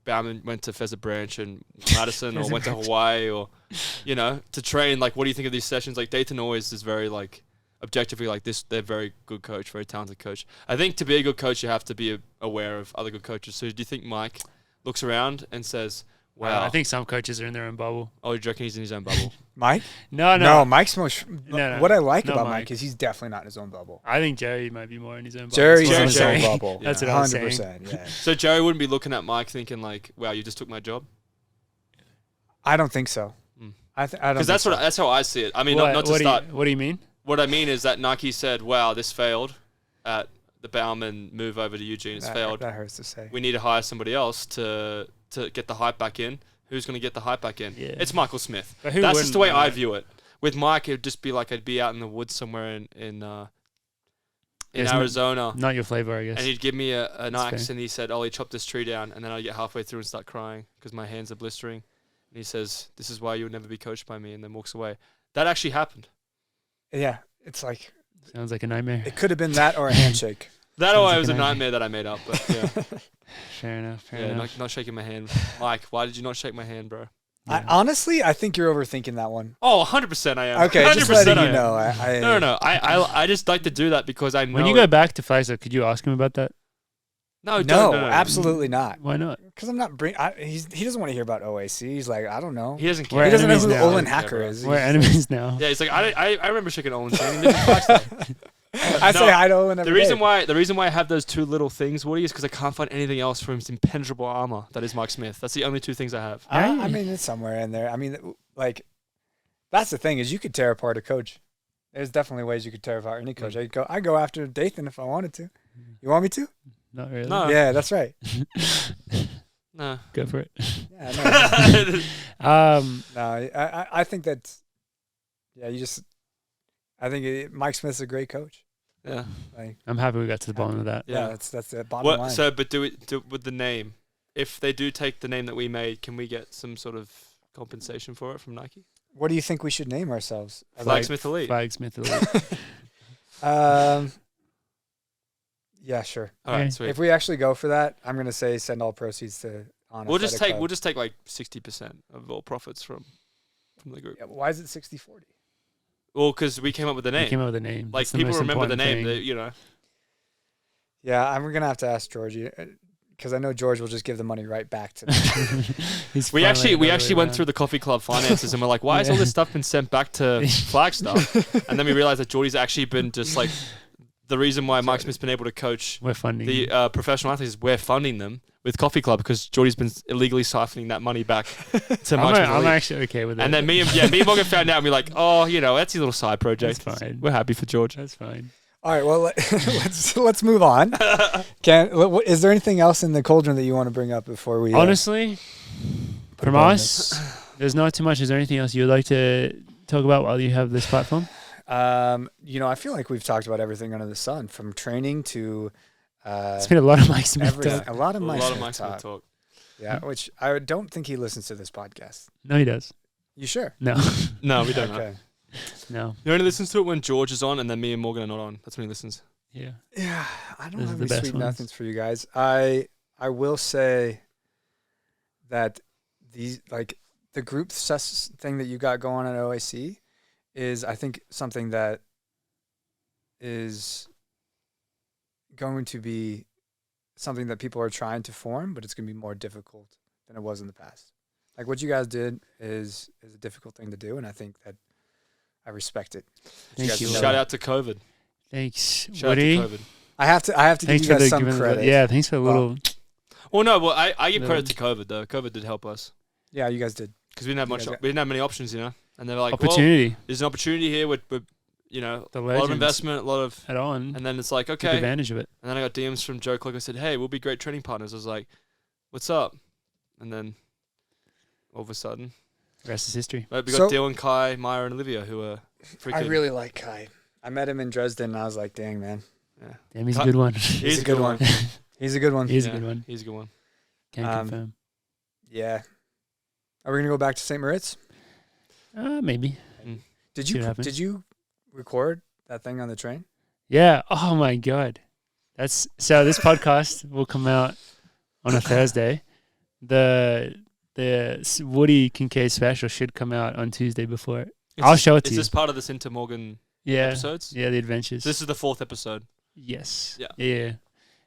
Bauman went to Pheasant Branch and Madison or went to Hawaii or to train, like what do you think of these sessions? Like Dathan always is very like objectively like this, they're very good coach, very talented coach. I think to be a good coach you have to be aware of other good coaches. So do you think Mike looks around and says, wow, I think some coaches are in their own bubble. Oh, you reckon he's in his own bubble? Mike? No. Mike's most. No, what I like not about Mike. Mike is he's definitely not in his own bubble. I think Jerry might be more in his own bubble. Jerry's in his own bubble. That's what I was saying. 100%. Yeah. So Jerry wouldn't be looking at Mike thinking like, wow, you just took my job? I don't think so. I don't Because that's how I see it. I mean, What, not to what start. what do you mean? What I mean is that Nike said, "Wow, this failed." At the Bauman move over to Eugene, it's failed. That hurts to say. We need to hire somebody else to get the hype back in. Who's going to get the hype back in? Yeah. It's Michael Smith. But who That's just the way wouldn't, I view it. With Mike, it'd just be like I'd be out in the woods somewhere in Arizona. Not your flavor, I guess. And he'd give me an That's axe, fair. and he said, "Ollie, chop this tree down." And then I'd get halfway through and start crying because my hands are blistering. And he says, "This is why you would never be coached by me," and then walks away. That actually happened. Yeah, it's like Sounds like a nightmare. it could have been that or a handshake. That Sounds or like it was a a nightmare. nightmare that I made up. But yeah, Fair enough. Fair yeah, enough. not shaking my hand. Mike, why did you not shake my hand, bro? Yeah. I think you're overthinking that one. Oh, 100% I am. Okay, 100% just letting I you am. know. No. I just like to do that because I know. When you go back to Flagstaff, could you ask him about that? No, No, don't. absolutely not. Why not? Because I'm not he doesn't want to hear about OAC. He's like, I don't know. He doesn't We're care. He doesn't know enemies who now. Olin Yeah, Hacker bro. is. We're enemies now. Yeah, he's like, I remember shaking Olin's hand. He lived in Flagstaff. I say hi to Olin every The reason day. why I have those two little things, Woody, is because I can't find anything else for his impenetrable armor. That is Mike Smith. That's the only two things I have. I mean, it's somewhere in there. I mean, like, that's the thing is you could tear apart a coach. There's definitely ways you could tear apart any coach. I go after Dathan if I wanted to. You want me to? Not really. No. Yeah, that's right. No. Go for it. Yeah, no. Um, No, I think that's, yeah, I think Mike Smith's a great coach. Yeah. Like, I'm happy we got to the bottom of that. yeah, Yeah. that's the bottom What? line. So, but do with the name. If they do take the name that we made, can we get some sort of compensation for it from Nike? What do you think we should name ourselves? Flagsmith Elite. Flagsmith Elite. Yeah, sure. All right, Okay. sweet. If we actually go for that, I'm gonna say send all proceeds to on. We'll just Athletic take Club. like 60% of all profits from the group. Yeah, but why is it 60-40? Well, because we came up with the We name. came up with a name. Like That's the people most remember the important name. thing. They, you know. Yeah, I'm gonna have to ask Georgie because I know George will just give the money right back to me. He's We funneling actually it all the way went around. through the coffee club finances and we're like, why has all Yeah. this stuff been sent back to Flagstaff? And then we realized that Geordie's actually been just like the reason why Mike Smith's been able to coach We're funding. the professional athletes is we're funding them with Coffee Club because Geordie's been illegally siphoning that money back to Mike Smith. I'm Elite. actually okay with it. And then me and Morgan found out and we're like, oh, you know, that's his little side project. That's fine. We're happy for George. That's fine. All right, well let's move on. Is there anything else in the cauldron that you want to bring up before we? Honestly, put from a bow on us, there's not too much. Is there anything else you'd like to talk about while you have this platform? I feel like we've talked about everything under the sun, from training to It's been a lot of Mike Smith everything. talk. A lot of Mike Smith Mike Smith talk. talk. Yeah, which I don't think he listens to this podcast. No, he does. You sure? No, No, we don't know. Okay. no. He only listens to it when George is on and then me and Morgan are not on. That's when he listens. Yeah. Yeah, I don't Those are have the any best sweet ones. nothings for you guys. I will say that the group thing that you got going on at OAC is, I think, something that is going to be something that people are trying to form, but it's going to be more difficult than it was in the past. Like what you guys did is a difficult thing to do, and I think that I respect it. Thank guys you. know Shout out to COVID. Thanks, Shout Woody. out to COVID. I have to Thanks give for you guys the some giving. credit. Yeah, thanks for the Well, little. Well, no, well, I give No. credit to COVID though. COVID did help us Yeah, you guys did. because we didn't have You much. guys got- We didn't have many options, you know. And they're like, well, Opportunity there's an opportunity here with you know, The a lot of legends. investment, a lot of, at on. and then it's like, Take okay. advantage of it. And then I got DMs from Joe Klecker said, hey, we'll be great training partners. I was like, what's up? And then all of a sudden, Rest is history. we got So- Dylan, Kai, Maya, and Olivia who are freaking. I really like Kai. I met him in Dresden, and I was like, dang, man. Yeah. Damn, he's a Cut. good one. He's a good one. He's a good one. He's Yeah, a good one. He's a good one. Can confirm. Yeah. Are we going to go back to St. Moritz? Maybe. Did See what happens. Did you record that thing on the train? Yeah. Oh my god. That's so. This podcast will come out on a Thursday. The Woody Kincaid special should come out on Tuesday before it. I'll show it to Is you. this part of the Sinter Morgan Yeah. episodes? Yeah, the adventures. This is the 4th episode. Yes. Yeah. Yeah.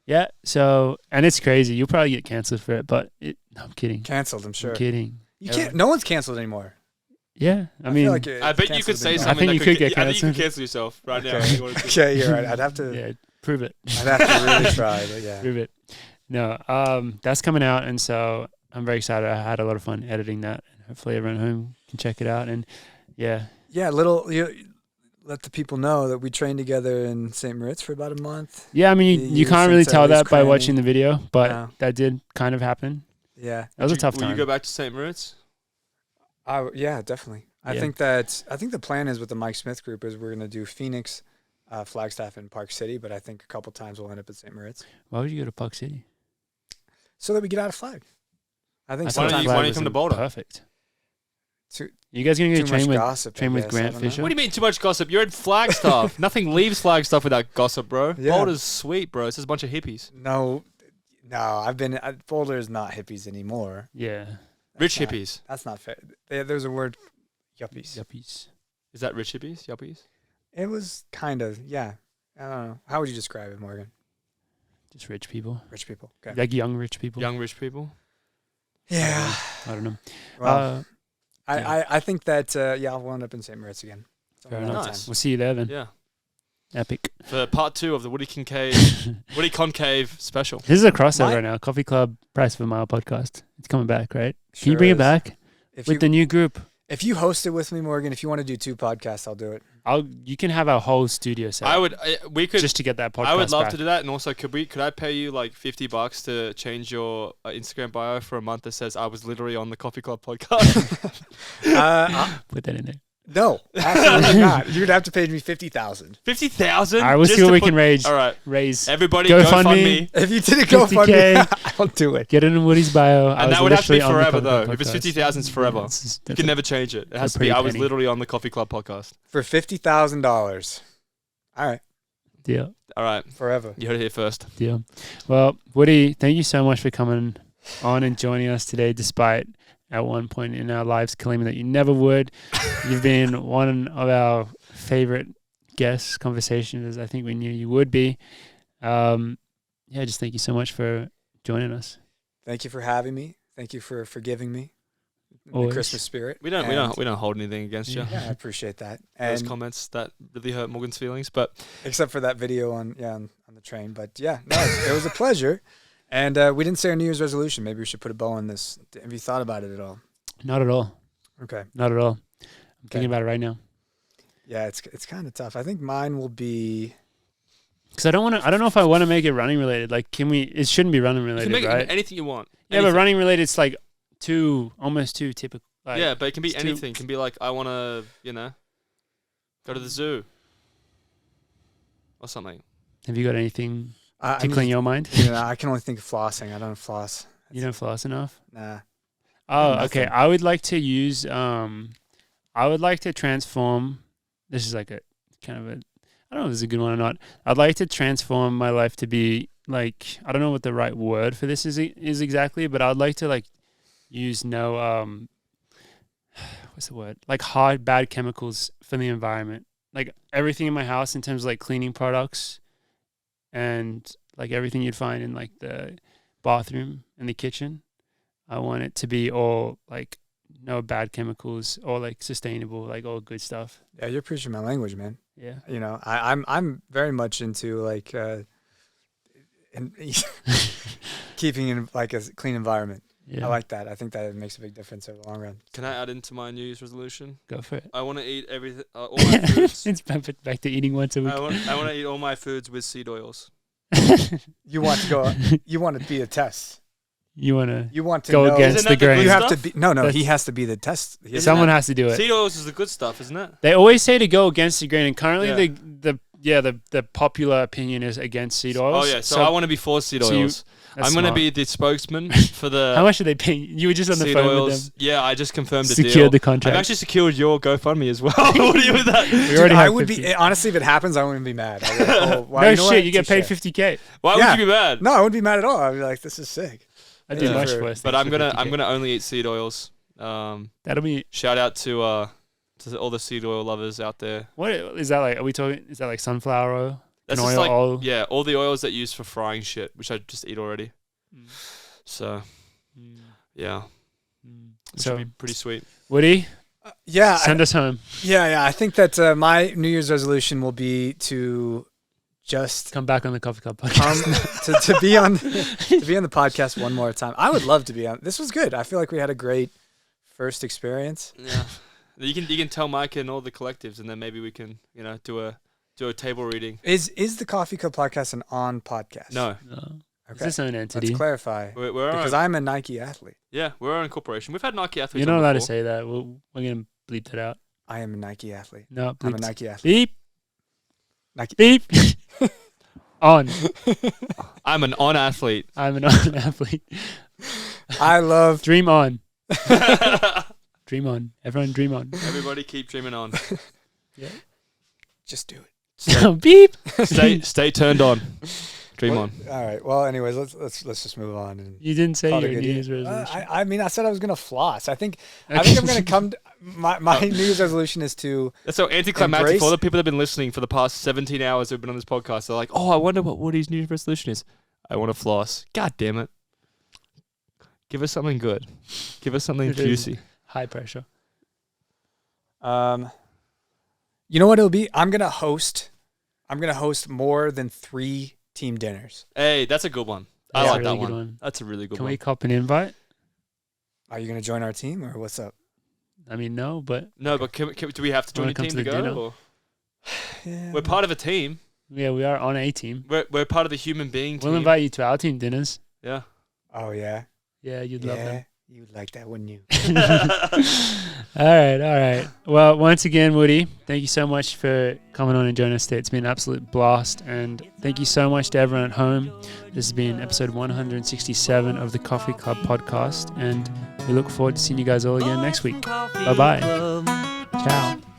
Yeah. So, and it's crazy. You'll probably get canceled for it, but no, I'm kidding. Canceled, I'm sure. I'm kidding. You can't. No one's canceled anymore. Yeah. I feel mean, like I bet you could say canceled something. think that you could get I think you could cancelled. cancel yourself right now. Okay. if you wanted to. Okay, you're right. I'd have to. yeah, prove it. I'd have to really try, but yeah. Prove it. No, that's coming out, and so I'm very excited. I had a lot of fun editing that and hopefully everyone at home can check it out. And yeah, let the people know that we trained together in St. Moritz for about a month. Yeah, I mean, you can't really tell that by watching the video, but that did kind of happen. Yeah, that was a tough time. Will you go back to St. Moritz? Yeah, definitely. I think the plan is with the Mike Smith group is we're going to do Phoenix, Flagstaff, and Park City, but I think a couple times we'll end up at St. Moritz. Why would you go to Park City? So that we get out of flag. I think why don't you come to Boulder? Perfect. You guys gonna go train with Grant Fisher? What do you mean too much gossip? You're at Flagstaff. Nothing leaves Flagstaff without gossip, bro. Yeah. Boulder's sweet, bro. It's just a bunch of hippies. No, Boulder is not hippies anymore. Yeah, rich hippies. That's not fair. There's a word, yuppies. Yuppies. Is that rich hippies? Yuppies? It was kind of, yeah. I don't know. How would you describe it, Morgan? Just rich people. Rich people. Okay. Like young rich people. Young rich people. Yeah. I don't know. Well, I think that I'll end up in St. Moritz again. Fair enough. Nice. We'll see you there then. Yeah. Epic. For part 2 of the Woody Kincaid, Woody Concave special. This is a crossover now. Coffee Club Price of a Mile podcast. It's coming back, right? Can you bring it back with the new group? If you host it with me, Morgan, if you want to do 2 podcasts, I'll do it. You can have our whole studio set. We could just to get that podcast. I would love to do that, and also could I pay you like $50 to change your Instagram bio for a month that says I was literally on the Coffee Club podcast? Put that in there. No, absolutely not. You'd have to pay me $50,000. $50,000? All right, we'll see what we can raise. All right, raise. Everybody, GoFundMe. If you didn't GoFundMe, I'll do it. Get it in Woody's bio. And that would have to be forever, though. If it's $50,000, it's forever. You can never change it. It has to be. I was literally on the Coffee Club podcast for $50,000. All right. Deal. All right. Forever. You heard it here first. Deal. Well, Woody, thank you so much for coming on and joining us today, despite at one point in our lives claiming that you never would. You've been one of our favorite guest conversations, as I think we knew you would be. Just thank you so much for joining us. Thank you for having me. Thank you for forgiving me. The Christmas spirit. We don't hold anything against you. Yeah, I appreciate that. Those comments that really hurt Morgan's feelings, but except for that video on the train. But yeah, no, it was a pleasure. And we didn't say our New Year's resolution. Maybe we should put a bow on this. Have you thought about it at all? Not at all. Okay. Not at all. I'm thinking about it right now. Yeah, it's kind of tough. I think mine will be because I don't know if I want to make it running related. Like, can we? It shouldn't be running related, you can make right? Anything you want. Yeah, but running related, it's like almost too typical. Like, yeah, but it can be anything. It can be like I want to, go to the zoo or something. Have you got anything tickling your mind? I can only think of flossing. I don't floss. You don't floss enough? Nah. Oh, okay. I would like to use. I would like to transform. This is like a kind of a. I don't know if this is a good one or not. I'd like to transform my life to be like, I don't know what the right word for this is exactly, but I'd like to like use no what's the word? Like bad chemicals for the environment. Like everything in my house in terms of like cleaning products and like everything you'd find in like the bathroom and the kitchen. I want it to be all like no bad chemicals, all like sustainable, like all good stuff. Yeah, you're preaching my language, man. Yeah. I'm very much into like keeping in like a clean environment. Yeah. I like that. I think that it makes a big difference over the long run. Can I add into my New Year's resolution? Go for it. I want to eat everything, all my foods. It's back to eating once a week. I want to eat all my foods with seed oils. You want to be a test. You want to go know, against the grain. You have to be. No. He has to be the test. Someone has to do it. Seed oils is the good stuff, isn't it? They always say to go against the grain, and currently the popular opinion is against seed oils. Oh yeah, so I want to be for seed oils. I'm going to be the spokesman for the. How much are they paying? You were just on the phone oils. with them. Yeah, I just confirmed the Secured deal. the contract. I've actually secured your GoFundMe as well. What are you with that? I would be honestly if it happens, I wouldn't be mad. You get paid $50K. Why would you be mad? No, I wouldn't be mad at all. I'd be like, this is sick. I do much worse. But I'm gonna only eat seed oils. That'll be shout out to all the seed oil lovers out there. What is that like? Are we talking? Is that like sunflower oil? That's just like oil? Yeah, all the oils that you use for frying shit, which I just eat already. So, yeah, should be pretty sweet. Woody, send us home. Yeah. I think that my New Year's resolution will be to just come back on the Coffee Club podcast. to be on the podcast one more time. I would love to be on. This was good. I feel like we had a great first experience. Yeah. You can tell Mike and all the collectives, and then maybe we can do a table reading. Is the Coffee Cup podcast an on podcast? No. It's its own entity. Let's clarify. We're because I'm a Nike athlete. Yeah, we're our own corporation. We've had Nike athletes. You're not allowed to say that. We're going to bleep that out. I am a Nike athlete. No, bleep. I'm a Nike athlete. Beep. Nike. Beep. On. I'm an on athlete. I'm an on athlete. I love. Dream on. Dream on. Everyone dream on. Everybody keep dreaming on. Yeah. Just do it. Beep. Stay turned on. Dream on. All right. Well, anyways, let's just move on. And you didn't say your New year. Year's resolution. I mean, I said I was gonna floss. I think I'm gonna come. My New Year's resolution is to. That's so anticlimactic for all the people that have been listening for the past 17 hours who've been on this podcast. They're like, oh, I wonder what Woody's New Year's resolution is. I want to floss. God damn it. Give us something good. Give us something juicy. High pressure. You know what it'll be? I'm gonna host more than 3 team dinners. Hey, that's a good one. I like that one. That's a really good one. Can we cop an invite? Are you gonna join our team or what's up? I mean, no, but do we have to join a team to go? Or? Yeah. We're part of a team. Yeah, we are on a team. We're part of the human being team. We'll invite you to our team dinners. Yeah. Oh yeah. Yeah, you'd love them. You would like that, wouldn't you? All right. Well, once again, Woody, thank you so much for coming on and joining us today. It's been an absolute blast. And thank you so much to everyone at home. This has been episode 167 of the Coffee Club podcast. And we look forward to seeing you guys all again next week. Bye-bye. Ciao.